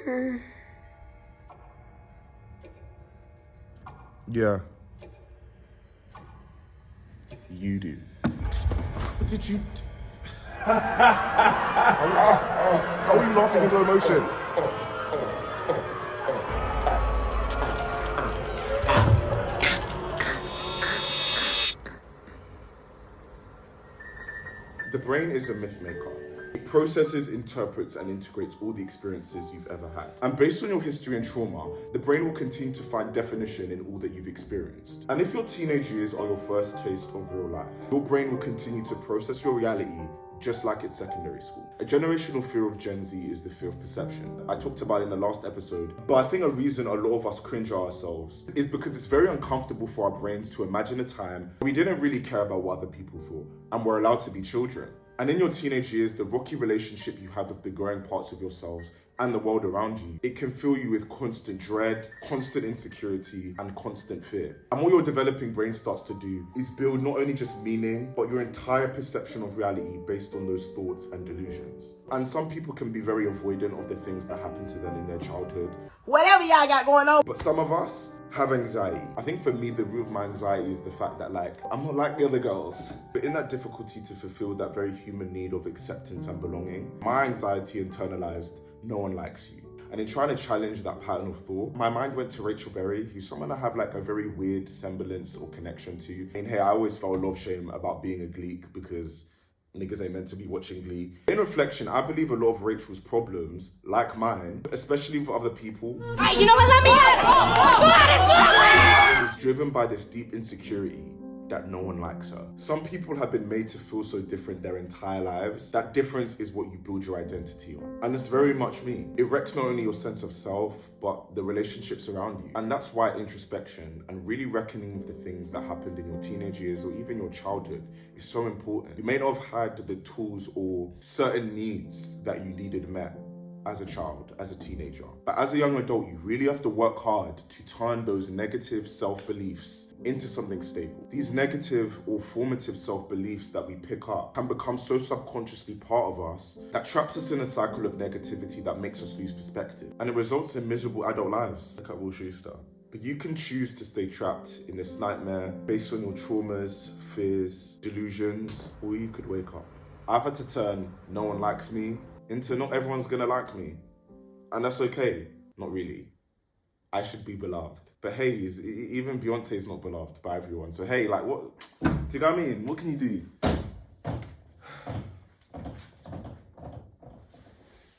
Yeah. You do. What did you... How are you laughing into emotion? The brain is a myth maker. It processes, interprets, and integrates all the experiences you've ever had. And based on your history and trauma, the brain will continue to find definition in all that you've experienced. And if your teenage years are your first taste of real life, your brain will continue to process your reality just like it's secondary school. A generational fear of Gen Z is the fear of perception. I talked about it in the last episode, but I think a reason a lot of us cringe at ourselves is because it's very uncomfortable for our brains to imagine a time we didn't really care about what other people thought, and we're allowed to be children. And in your teenage years, the rocky relationship you have with the growing parts of yourselves and the world around you, it can fill you with constant dread, constant insecurity, and constant fear. And what your developing brain starts to do is build not only just meaning, but your entire perception of reality based on those thoughts and delusions. And some people can be very avoidant of the things that happen to them in their childhood. Whatever y'all got going on. But some of us have anxiety. I think for me, the root of my anxiety is the fact that I'm not like the other girls. But in that difficulty to fulfill that very human need of acceptance and belonging, my anxiety internalized, no one likes you. And in trying to challenge that pattern of thought, my mind went to Rachel Berry, who's someone I have a very weird semblance or connection to. And hey, I always felt love shame about being a Gleek because niggas ain't meant to be watching Glee. In reflection, I believe a lot of Rachel's problems, like mine, especially with other people, Hey, you know what? Let me out. was driven by this deep insecurity that no one likes her. Some people have been made to feel so different their entire lives. That difference is what you build your identity on. And it's very much me. It wrecks not only your sense of self, but the relationships around you. And that's why introspection and really reckoning with the things that happened in your teenage years or even your childhood is so important. You may not have had the tools or certain needs that you needed met as a child, as a teenager. But as a young adult, you really have to work hard to turn those negative self-beliefs into something stable. These negative or formative self-beliefs that we pick up can become so subconsciously part of us that traps us in a cycle of negativity that makes us lose perspective. And it results in miserable adult lives. Look at Will Schuster. But you can choose to stay trapped in this nightmare based on your traumas, fears, delusions, or you could wake up. I've had to turn no one likes me into not everyone's gonna like me. And that's okay. Not really. I should be beloved. But hey, even Beyonce's not beloved by everyone. So hey, what do you know what I mean? What can you do?